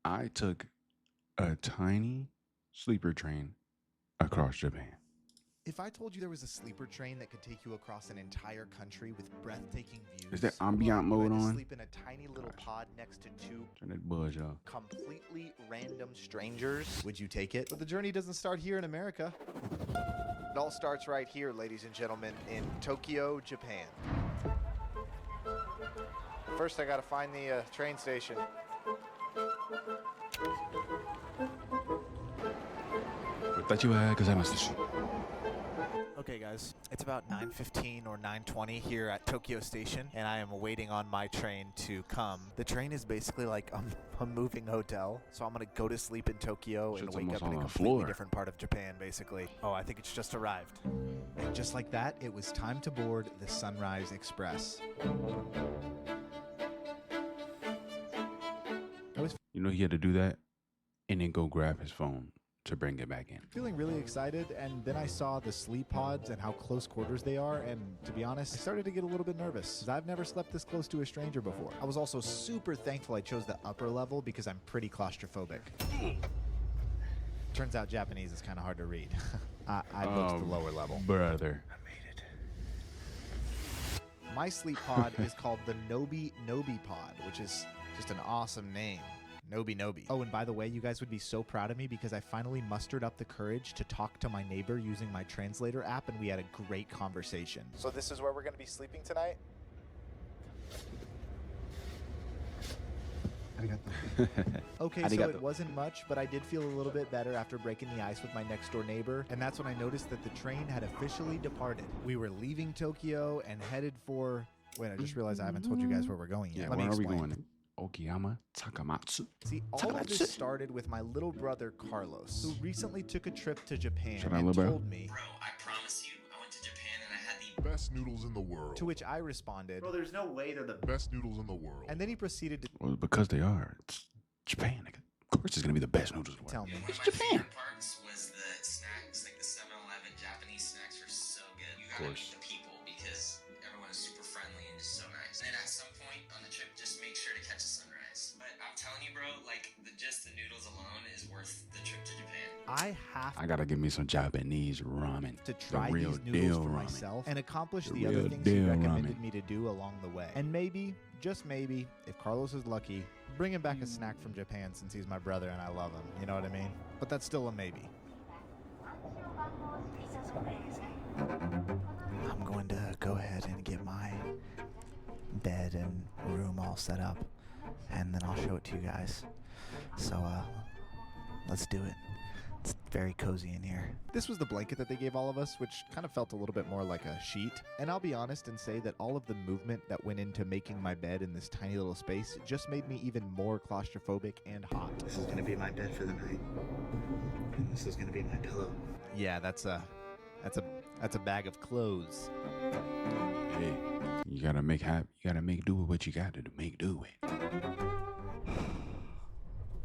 I took a tiny sleeper train across Japan. If I told you there was a sleeper train that could take you across an entire country with breathtaking views, Is that ambient you mode had to on? sleep in a tiny little pod next to two Turn that buzz off. completely random strangers, would you take it? But the journey doesn't start here in America. It all starts right here, ladies and gentlemen, in Tokyo, Japan. First, I gotta find the train station. Okay, guys, it's about 9:15 or 9:20 here at Tokyo Station, and I am waiting on my train to come. The train is basically like a moving hotel, so I'm gonna go to sleep in Tokyo and Shit's wake almost up in a on the completely floor. different part of Japan, basically. Oh, I think it's just arrived. And just like that, it was time to board the Sunrise Express. I was You know he had to do that and then go grab his phone to bring it back in. feeling really excited, and then I saw the sleep pods and how close quarters they are, and to be honest, I started to get a little bit nervous, 'cause I've never slept this close to a stranger before. I was also super thankful I chose the upper level because I'm pretty claustrophobic. Turns out Japanese is kind of hard to read. I booked the lower level. Brother. My sleep pod is called the Nobi Nobi Pod, which is just an awesome name. Nobi Nobi. Oh, and by the way, you guys would be so proud of me because I finally mustered up the courage to talk to my neighbor using my translator app, and we had a great conversation. So this is where we're going to be sleeping tonight? Okay, so Arigato. it wasn't much, but I did feel a little bit better after breaking the ice with my next door neighbor, and that's when I noticed that the train had officially departed. We were leaving Tokyo and headed for... Wait, I just realized I haven't told you guys where we're going yet. Yeah, Let me where are we explain. going? Okayama Takamatsu. See, all of this started with my little brother Carlos, who recently took a trip to Japan Shout out, and little bro. told me, Bro, I promise you, I went to Japan and I had the Best noodles in the world. to which I responded, Bro, there's no way they're the Best noodles in the world. and then he proceeded to Well, because they are. It's Japan, nigga. Of course it's gonna be the best noodles in the tell world. me. One of my Japan. favorite parts was the snacks, like the 7-Eleven Japanese snacks were so good. You gotta course. meet the people because everyone is super friendly and just so nice. And then at some point on the trip, just make sure to catch the sunrise. But I'm telling you, bro, like just the noodles alone is worth the trip to Japan. I have I gotta give me some Japanese ramen. to try the real these noodles deal for ramen. myself and accomplish The the other real things he deal recommended ramen. me to do along the way. And maybe, just maybe, if Carlos is lucky, bring him back a snack from Japan since he's my brother and I love him. You know what I mean? But that's still a maybe. I'm going to go ahead and get my bed and room all set up, and then I'll show it to you guys. So, let's do it. It's very cozy in here. This was the blanket that they gave all of us, which kind of felt a little bit more like a sheet. And I'll be honest and say that all of the movement that went into making my bed in this tiny little space just made me even more claustrophobic and hot. This is gonna be my bed for the night. And this is gonna be my pillow. Yeah, that's a bag of clothes. Hey, you gotta make do with what you gotta do. Make do with.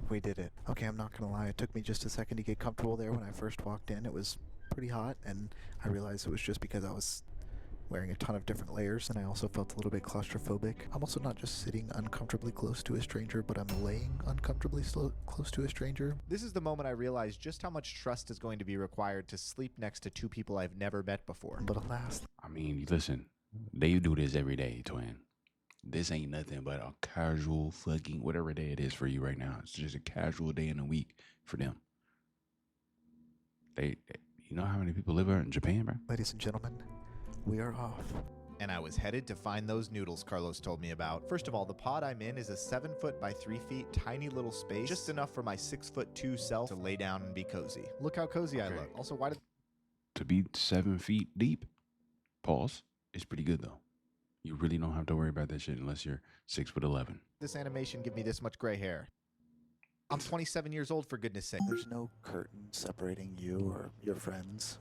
We did it. Okay, I'm not gonna lie. It took me just a second to get comfortable there when I first walked in. It was pretty hot, and I realized it was just because I was wearing a ton of different layers, and I also felt a little bit claustrophobic. I'm also not just sitting uncomfortably close to a stranger, but I'm laying uncomfortably close to a stranger. This is the moment I realized just how much trust is going to be required to sleep next to two people I've never met before. But alas, I mean, listen, they do this every day, twin. This ain't nothing but a casual fucking whatever day it is for you right now. It's just a casual day in the week for them. You know how many people live in Japan, bro? ladies and gentlemen, we are off. And I was headed to find those noodles Carlos told me about. First of all, the pod I'm in is a 7 foot by 3 feet tiny little space, just enough for my 6'2" self to lay down and be cozy. Look how cozy I Okay. look. Also, why did To be 7 feet deep, pause, is pretty good though. You really don't have to worry about that shit unless you're 6'11". this animation give me this much gray hair? I'm 27 years old, for goodness sake. There's no curtain separating you or your friends.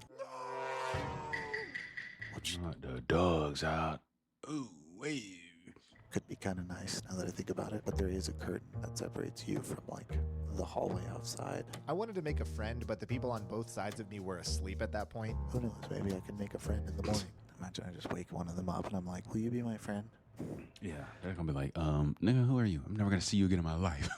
Which Not the dogs out. Ooh, wait. could be kind of nice now that I think about it, but there is a curtain that separates you from like the hallway outside. I wanted to make a friend, but the people on both sides of me were asleep at that point. Who knows, maybe I can make a friend in the morning. Imagine I just wake one of them up and I'm like, will you be my friend? Yeah, they're gonna be like, nigga, who are you? I'm never gonna see you again in my life.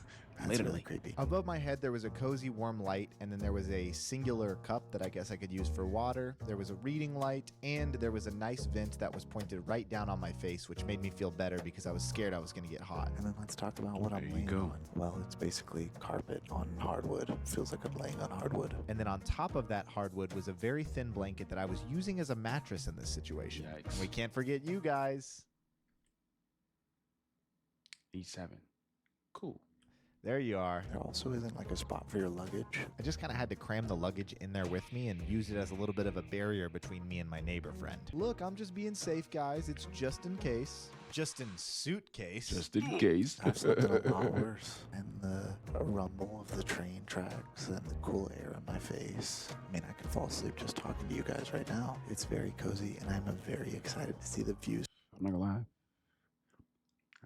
That's Literally. really creepy. Above my head, there was a cozy warm light, and then there was a singular cup that I guess I could use for water. There was a reading light, and there was a nice vent that was pointed right down on my face, which made me feel better because I was scared I was going to get hot. And then let's talk about what There I'm you laying go. on. Well, it's basically carpet on hardwood. Feels like I'm laying on hardwood. And then on top of that hardwood was a very thin blanket that I was using as a mattress in this situation. Yikes. And we can't forget you guys. E7. Cool. There you are. There also isn't like a spot for your luggage. I just kind of had to cram the luggage in there with me and use it as a little bit of a barrier between me and my neighbor friend. Look, I'm just being safe, guys. It's just in case. Just in suitcase. Just in case. I've slept in a lot worse. And the rumble of the train tracks and the cool air on my face. I mean, I could fall asleep just talking to you guys right now. It's very cozy, and I'm very excited to see the views I'm not gonna lie.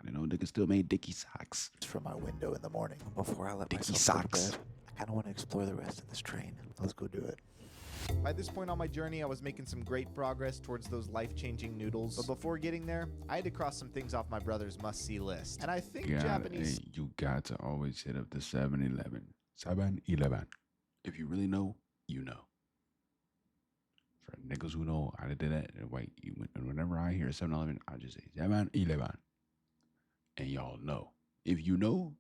I didn't know niggas still made Dickie socks. from my window in the morning. Before I let Dickie myself go to socks. bed, I kind of want to explore the rest of this train. Let's go do it. By this point on my journey, I was making some great progress towards those life-changing noodles. But before getting there, I had to cross some things off my brother's must-see list. And I think Japanese... You got to always hit up the 7-Eleven. 7-Eleven. If you really know, you know. For niggas who know, I did that. Whenever I hear 7-Eleven, I just say 7-Eleven. And y'all know. If you know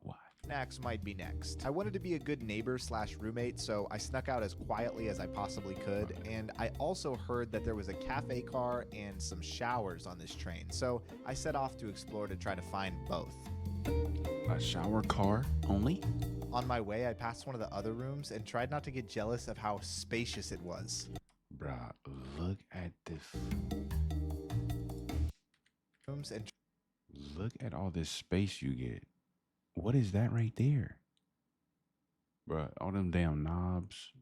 why. snacks might be next. I wanted to be a good neighbor slash roommate, so I snuck out as quietly as I possibly could, and I also heard that there was a cafe car and some showers on this train, so I set off to explore to try to find both. A shower car only? On my way, I passed one of the other rooms and tried not to get jealous of how spacious it was. Bruh, look at this. Rooms and Look at all this space you get. What is that right there? Bruh, all them damn knobs.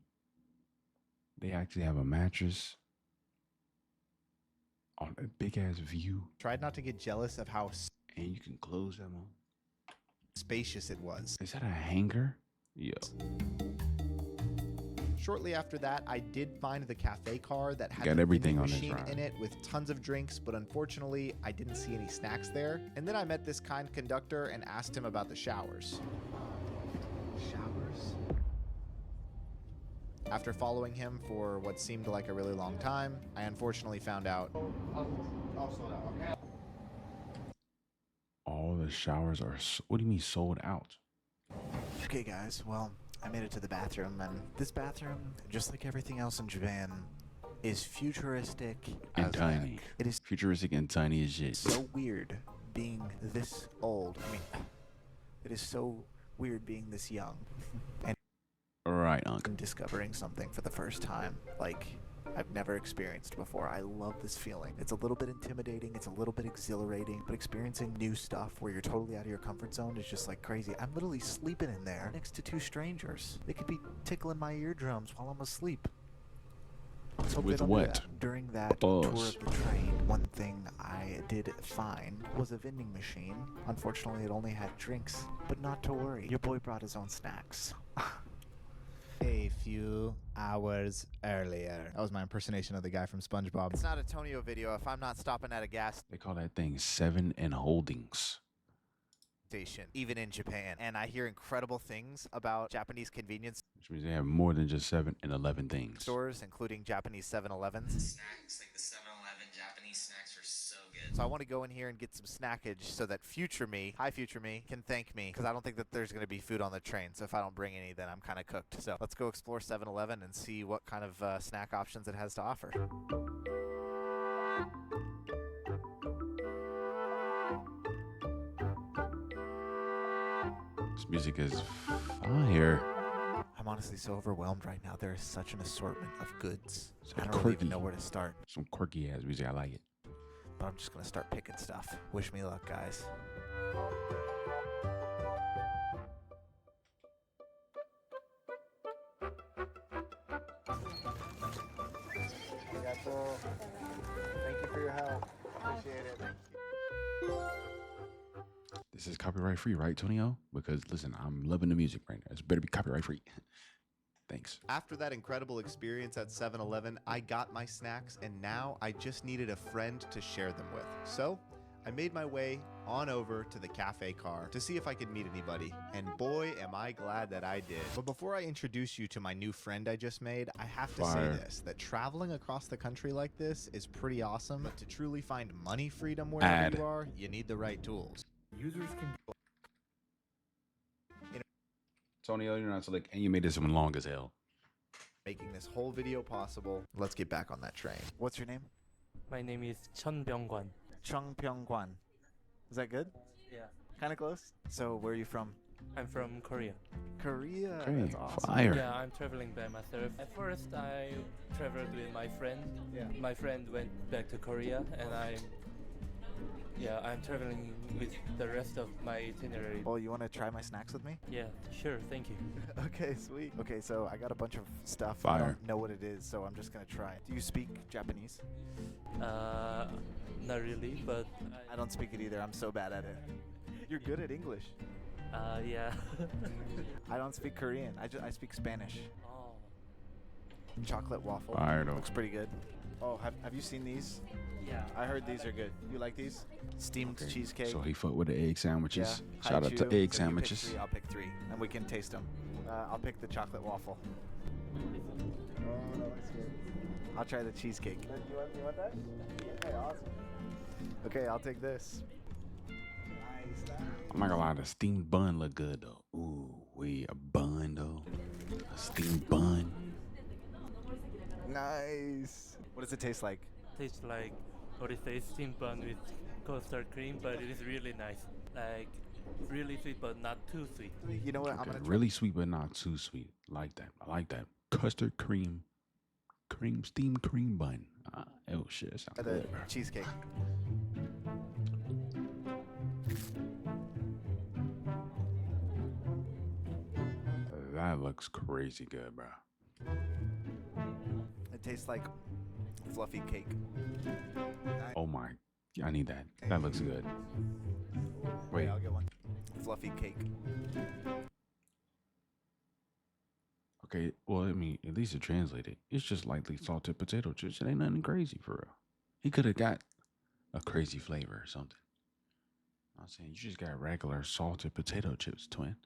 They actually have a mattress. On a big ass view. tried not to get jealous of how And you can close them on. spacious it was. Is that a hanger? Yo. Shortly after that, I did find the cafe car that had Got the everything vending on this machine ride. in it with tons of drinks, but unfortunately, I didn't see any snacks there. And then I met this kind conductor and asked him about the showers. Showers? After following him for what seemed like a really long time, I unfortunately found out. All the showers are, what do you mean sold out? Okay, guys, well, I made it to the bathroom, and this bathroom, just like everything else in Japan, is futuristic And as tiny. heck. It is Futuristic and tiny as shit. so weird being this old. I mean, it is so weird being this young Alright, Unc. and discovering something for the first time, like I've never experienced before. I love this feeling. It's a little bit intimidating, it's a little bit exhilarating, but experiencing new stuff where you're totally out of your comfort zone is just like crazy. I'm literally sleeping in there next to two strangers. They could be tickling my eardrums while I'm asleep. Let's hope they With don't do what? that. During that tour Pause. of the train, one thing I did find was a vending machine. Unfortunately, it only had drinks, but not to worry. Your boy brought his own snacks. A few hours earlier. That was my impersonation of the guy from SpongeBob. It's not a Tonio video if I'm not stopping at a gas They call that thing 7 and Holdings. station, even in Japan. And I hear incredible things about Japanese convenience Which means they have more than just 7 and 11 things. stores, including Japanese 7-Elevens. Snacks, like the 7-Eleven Japanese snacks are so good. So I want to go in here and get some snackage so that future me, hi future me, can thank me. Because I don't think that there's going to be food on the train. So if I don't bring any, then I'm kind of cooked. So let's go explore 7-Eleven and see what kind of snack options it has to offer. This music is fire. I'm honestly so overwhelmed right now. There is such an assortment of goods. So I don't really even quirky. know where to start, Some quirky ass music. I like it. but I'm just gonna start picking stuff. Wish me luck, guys. Thank you for your help. Appreciate it. This is copyright free, right, Tonio? Because listen, I'm loving the music right now. It's better be copyright free. Thanks. After that incredible experience at 7-Eleven, I got my snacks and now I just needed a friend to share them with. So I made my way on over to the cafe car to see if I could meet anybody, and boy am I glad that I did. But before I introduce you to my new friend I just made, I have to Fire. say this, that traveling across the country like this is pretty awesome, but to truly find money freedom wherever you are, you need the right tools. Users can Tony, you're not slick, and you made this one long as hell. making this whole video possible. Let's get back on that train. What's your name? My name is Chun Byung-kwan. Chung Pyong-kwan. Is that good? Yeah. Kind of close. So where are you from? I'm from Korea. Korea. Okay, That's awesome. fire. Yeah, I'm traveling by myself. At first, I traveled with my friend. Yeah. My friend went back to Korea, and I'm traveling with the rest of my itinerary. Well, you want to try my snacks with me? Yeah, sure, thank you. Okay, sweet. Okay, so I got a bunch of stuff. I Fire. don't know what it is, so I'm just gonna try it. Do you speak Japanese? Not really, but I don't speak it either. I'm so bad at it. You're good at English. yeah. I don't speak Korean. I speak Spanish. Oh, Chocolate waffle. Fire though. Looks pretty good. Oh, have you seen these? yeah. I heard these are good. You like these? Steamed Okay, cheesecake. So he fucked with the egg sandwiches. Yeah. Shout out to Haichu. egg So you pick sandwiches. 3, I'll pick 3, and we can taste them. I'll pick the chocolate waffle. Oh, that looks good. I'll try the cheesecake. You want that? Okay, awesome. Okay, I'll take this. Nice. I'm not gonna lie, the steamed bun look good though. Ooh, a bun though. A steamed bun. Nice. What does it taste like? Tastes like what is it? Steamed bun with custard cream, but it is really nice. Like really sweet, but not too sweet. You know what? I'm Okay, gonna really sweet but not too sweet. Like that. I like that. Custard cream, steamed cream bun. Oh shit, that sounds try the good, bro. cheesecake. That looks crazy good, bro. It tastes like fluffy cake. Oh my, I need that. That looks good. Wait, I'll get one. Fluffy cake. okay. Well, I mean, at least it translated. It's just lightly salted potato chips. It ain't nothing crazy for real. He could have got a crazy flavor or something. I'm saying you just got regular salted potato chips, twin.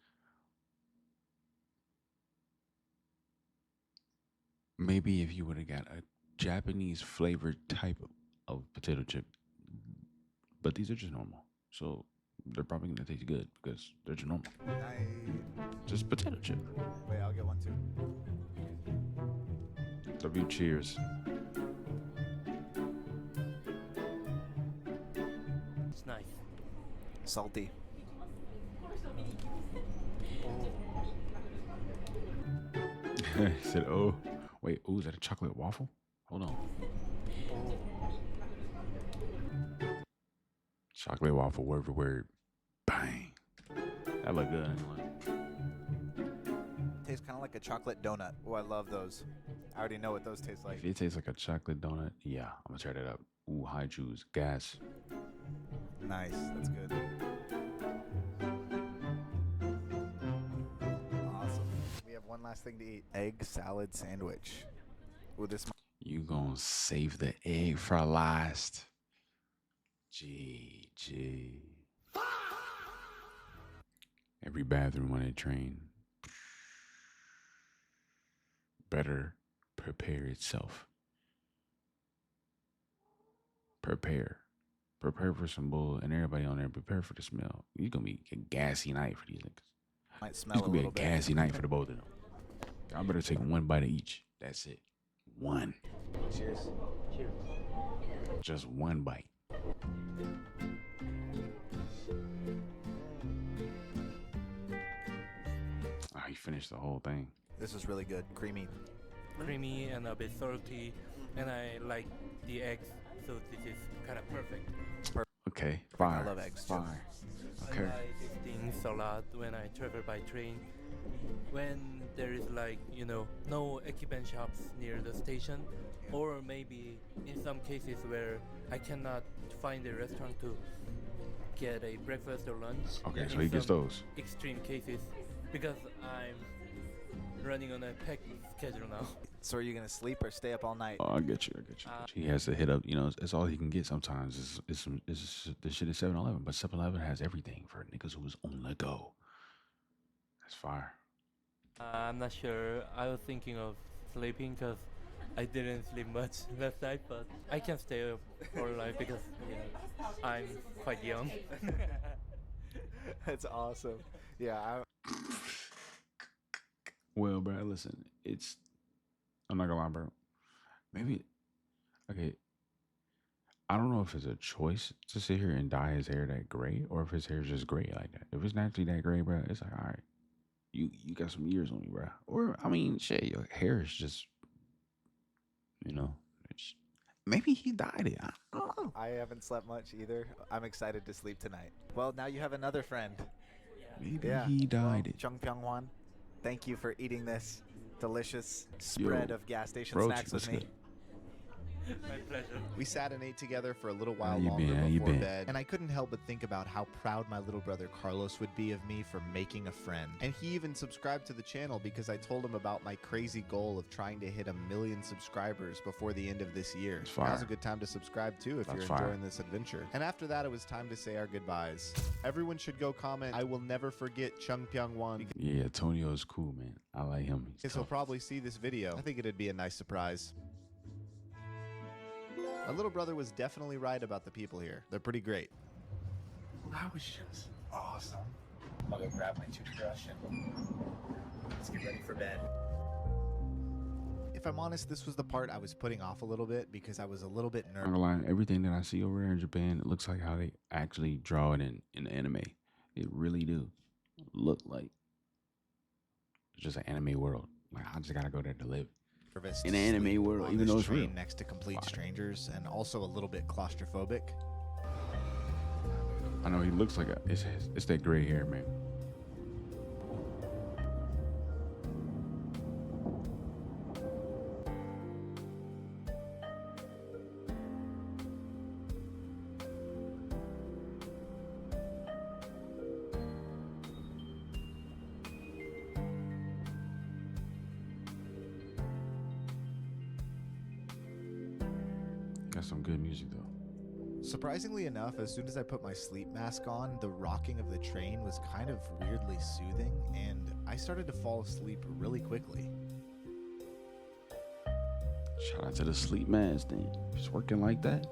Maybe if you would have got a Japanese flavored type of potato chip, but these are just normal, so they're probably gonna taste good because they're just normal, just potato chip. Wait, I'll get one too. W cheers. It's nice. Salty. He said, "Oh, wait, oh, is that a chocolate waffle? Hold on, chocolate waffle, word for word, bang. That look good. Tastes kind of like a chocolate donut. Oh, I love those. I already know what those taste like. If it tastes like a chocolate donut, yeah, I'm gonna try that up. Ooh, high juice, gas. Nice. That's good. Awesome. We have one last thing to eat. Egg salad sandwich. Ooh, this. You gonna save the egg for last? GG. Every bathroom on that train better prepare itself. Prepare for some bull, and everybody on there prepare for the smell. It's gonna be a gassy night for these niggas. Might smell It's a gonna be a little bit. gassy night for the both of them. I better take one bite of each. That's it. One. Cheers. Cheers. Just one bite. Ah, you finished the whole thing. This is really good. Creamy. Creamy and a bit salty, and I like the eggs, so this is kind of perfect. Okay, fire. I love eggs, too. Fire. I Okay. like things a lot when I travel by train. When there is no Ekiben shops near the station, or maybe in some cases where I cannot find a restaurant to get a breakfast or lunch. Okay, in so he gets some those. extreme cases, because I'm running on a packed schedule now. So are you gonna sleep or stay up all night? Oh, I get you. I get you. He has to hit up. You know, it's all he can get sometimes. It's the shit at 7-Eleven, but 7-Eleven has everything for niggas who's on the go. That's fire. I'm not sure. I was thinking of sleeping because I didn't sleep much last night, but I can stay up all night because I'm quite young. That's awesome. Yeah. Well, bro, listen, I'm not gonna lie, bro. Maybe, okay, I don't know if it's a choice to sit here and dye his hair that gray or if his hair's just gray like that. If it's naturally that gray, bro, it's like, all right, you got some years on you, bro. Or, I mean, shit, your hair is just, maybe he dyed it. I don't know. I haven't slept much either. I'm excited to sleep tonight. Well, now you have another friend. Maybe he dyed it. Chung Pyong Hwan, thank you for eating this delicious spread of gas station bro, snacks with what's me. good? My pleasure. We sat and ate together for a little while you longer been? How you before been? bed, and I couldn't help but think about how proud my little brother Carlos would be of me for making a friend. And he even subscribed to the channel because I told him about my crazy goal of trying to hit 1 million subscribers before the end of this year. That's fire. Now's a good time to subscribe too if That's you're fire. enjoying this adventure. And after that, it was time to say our goodbyes. Everyone should go comment, "I will never forget Chung Pyong Hwan," Yeah, Antonio's cool, man. I like him. He's because he'll tough. probably see this video. I think it'd be a nice surprise. My little brother was definitely right about the people here. They're pretty great. That was just awesome. I'll go grab my toothbrush and let's get ready for bed. If I'm honest, this was the part I was putting off a little bit because I was a little bit I'm not nervous. gonna lie, everything that I see over there in Japan, it looks like how they actually draw it in anime. It really do look like it's just an anime world. Like I just gotta go there to live. In the anime world, even though it's real. next to complete Fire. strangers and also a little bit claustrophobic. I know he looks like it's that gray hair, man. Got some good music though. Surprisingly enough, as soon as I put my sleep mask on, the rocking of the train was kind of weirdly soothing, and I started to fall asleep really quickly. Shout out to the sleep mask then. If it's working like that.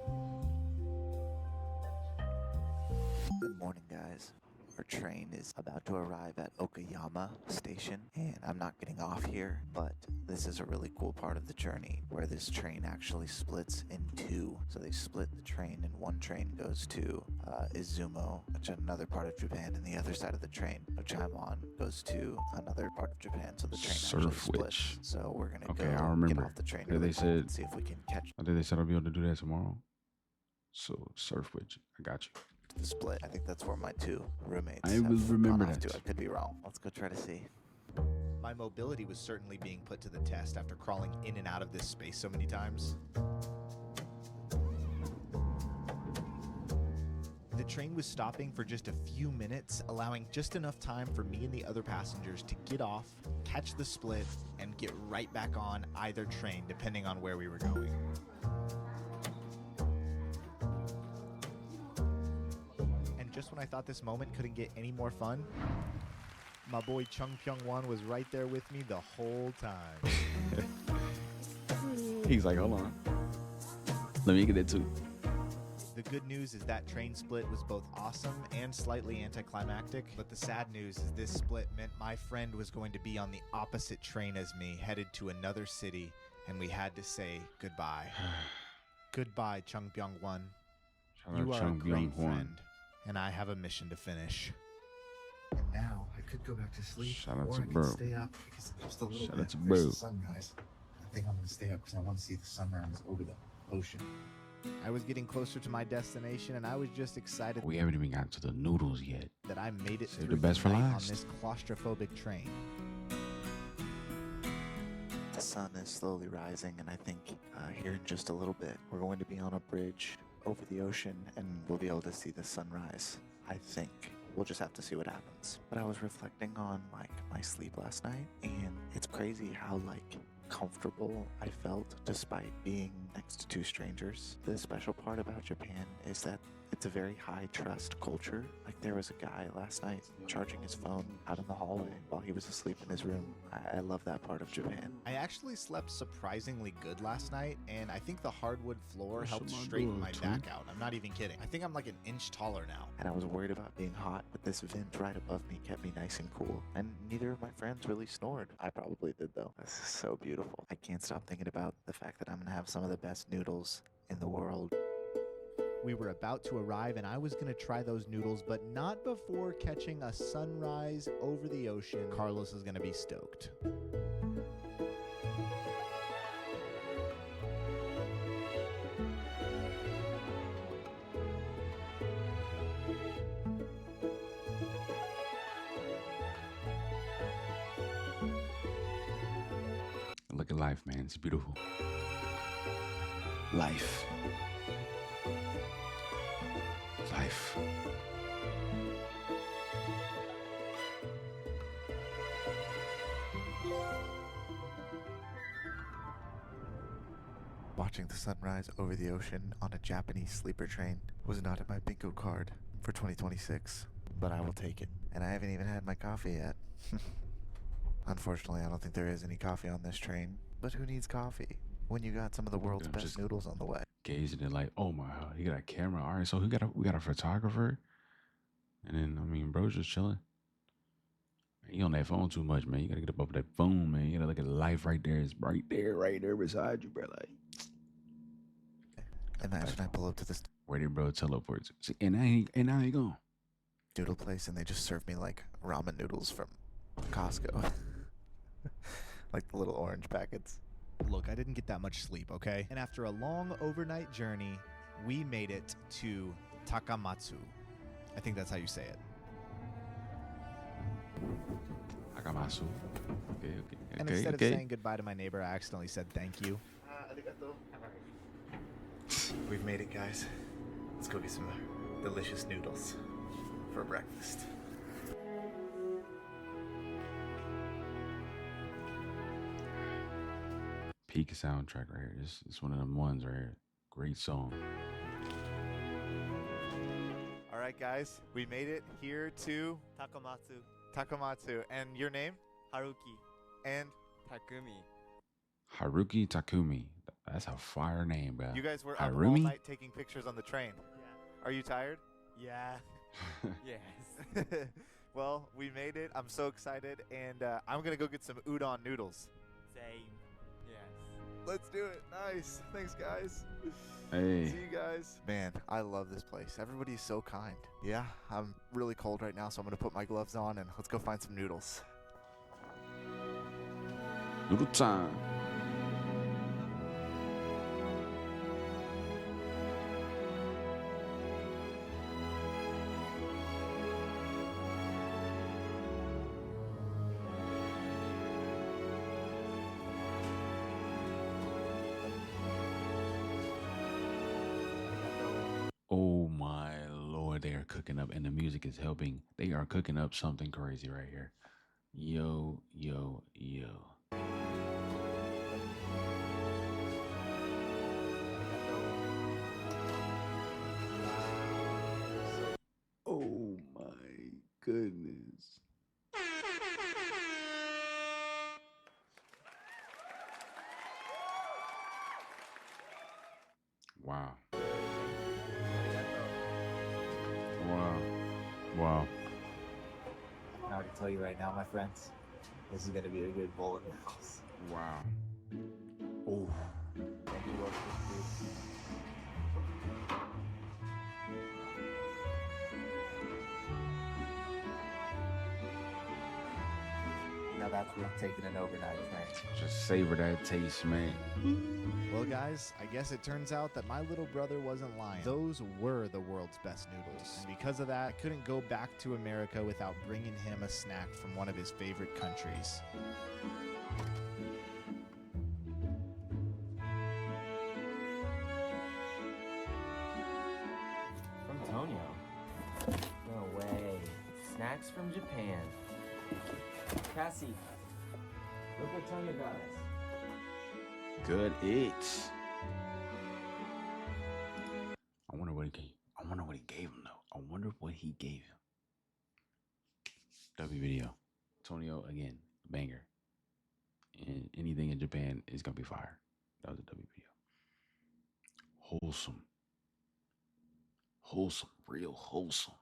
Good morning, guys. Our train is about to arrive at Okayama Station, and I'm not getting off here, but this is a really cool part of the journey where this train actually splits in two. So they split the train, and one train goes to Izumo, which is another part of Japan, and the other side of the train, which I'm on, goes to another part of Japan. So the train actually Surf splits. Witch. So we're gonna Okay, go I get remember. off the train Yeah, really they quick said- and see if we can catch I think they said I'll be able to do that tomorrow. So surf witch. I got you. the split. I think that's where my two roommates I have will remember gone off that. to. I could be wrong. Let's go try to see. My mobility was certainly being put to the test after crawling in and out of this space so many times. The train was stopping for just a few minutes, allowing just enough time for me and the other passengers to get off, catch the split, and get right back on either train, depending on where we were going. And just when I thought this moment couldn't get any more fun, my boy Chung Pyong Hwan was right there with me the whole time. He's like, hold on. Let me get it too. The good news is that train split was both awesome and slightly anticlimactic, but the sad news is this split meant my friend was going to be on the opposite train as me, headed to another city, and we had to say goodbye. Goodbye, Chung Pyong Hwan. Shout out You are a Chung great Byung-hwan. friend, and I have a mission to finish. And now I could go back to sleep, Shout out or to I could bro. stay up because just a little Shout bit. out to There's bro. the sunrise. I think I'm gonna stay up because I want to see the sunrise over the ocean. I was getting closer to my destination, and I was just excited We haven't even gotten to the noodles yet. that I made it Save through the best for night on last. this claustrophobic train. The sun is slowly rising, and I think here in just a little bit, we're going to be on a bridge over the ocean, and we'll be able to see the sunrise. I think we'll just have to see what happens. But I was reflecting on like my sleep last night, and it's crazy how like comfortable I felt despite being next to two strangers. The special part about Japan is that it's a very high trust culture. Like there was a guy last night charging his phone out in the hallway while he was asleep in his room. I love that part of Japan. I actually slept surprisingly good last night, and I think the hardwood floor What's helped my straighten door, my twin? back out. I'm not even kidding. I think I'm like an inch taller now. And I was worried about being hot, but this vent right above me kept me nice and cool. And neither of my friends really snored. I probably did though. This is so beautiful. I can't stop thinking about the fact that I'm gonna have some of the best noodles in the world. We were about to arrive, and I was going to try those noodles, but not before catching a sunrise over the ocean. Carlos is going to be stoked. Look at life, man. It's beautiful. Life. Life. Watching the sunrise over the ocean on a Japanese sleeper train was not in my bingo card for 2026, but I will take it. And I haven't even had my coffee yet. Unfortunately, I don't think there is any coffee on this train, but who needs coffee when you got some of the world's I'm best just- noodles on the way? Gazing at like, oh my god, he got a camera. All right, so we got a photographer, and then I mean, bro's just chilling. He on that phone too much, man. You gotta get up off that phone, man. You gotta look at life right there. It's right there beside you, bro. Like, Imagine I pull up to this where did bro teleport to? See, and now he gone. noodle place and they just serve me like ramen noodles from Costco. Like the little orange packets. Look, I didn't get that much sleep, okay? And after a long overnight journey, we made it to Takamatsu. I think that's how you say it. Hakamasu. Okay. And instead of saying goodbye to my neighbor, I accidentally said thank you. We've made it, guys. Let's go get some delicious noodles for breakfast. Peak soundtrack right here. It's one of them ones right here. Great song. All right, guys, we made it here to Takamatsu. And your name? Haruki. And Takumi. Haruki Takumi. That's a fire name, bro. you guys were up all Harumi? night taking pictures on the train. Are you tired? Yeah. Yes. Well, we made it. I'm so excited. And I'm going to go get some udon noodles. Same. Yes. Let's do it. Nice. Thanks, guys. Hey. See you guys. Man, I love this place. Everybody's so kind. Yeah, I'm really cold right now, so I'm going to put my gloves on and let's go find some noodles. Noodle time. Oh my lord, they are cooking up, and the music is helping. They are cooking up something crazy right here. Yo. Oh my goodness. Wow. Wow. I can tell you right now, my friends, this is gonna be a good bowl of noodles. Wow. Oh. Thank you all for the food. Now that's worth taking an overnight train. Just savor that taste, man. Well, guys, I guess it turns out that my little brother wasn't lying. Those were the world's best noodles. And because of that, I couldn't go back to America without bringing him a snack from one of his favorite countries. From Tonio. No way. snacks from Japan. Cassie, look what Tonya got us. Good eats. I wonder what he gave. I wonder what he gave him though. I wonder what he gave him. W video. Tonio again, banger. And anything in Japan is gonna be fire. That was a W video. Wholesome. Wholesome, real wholesome.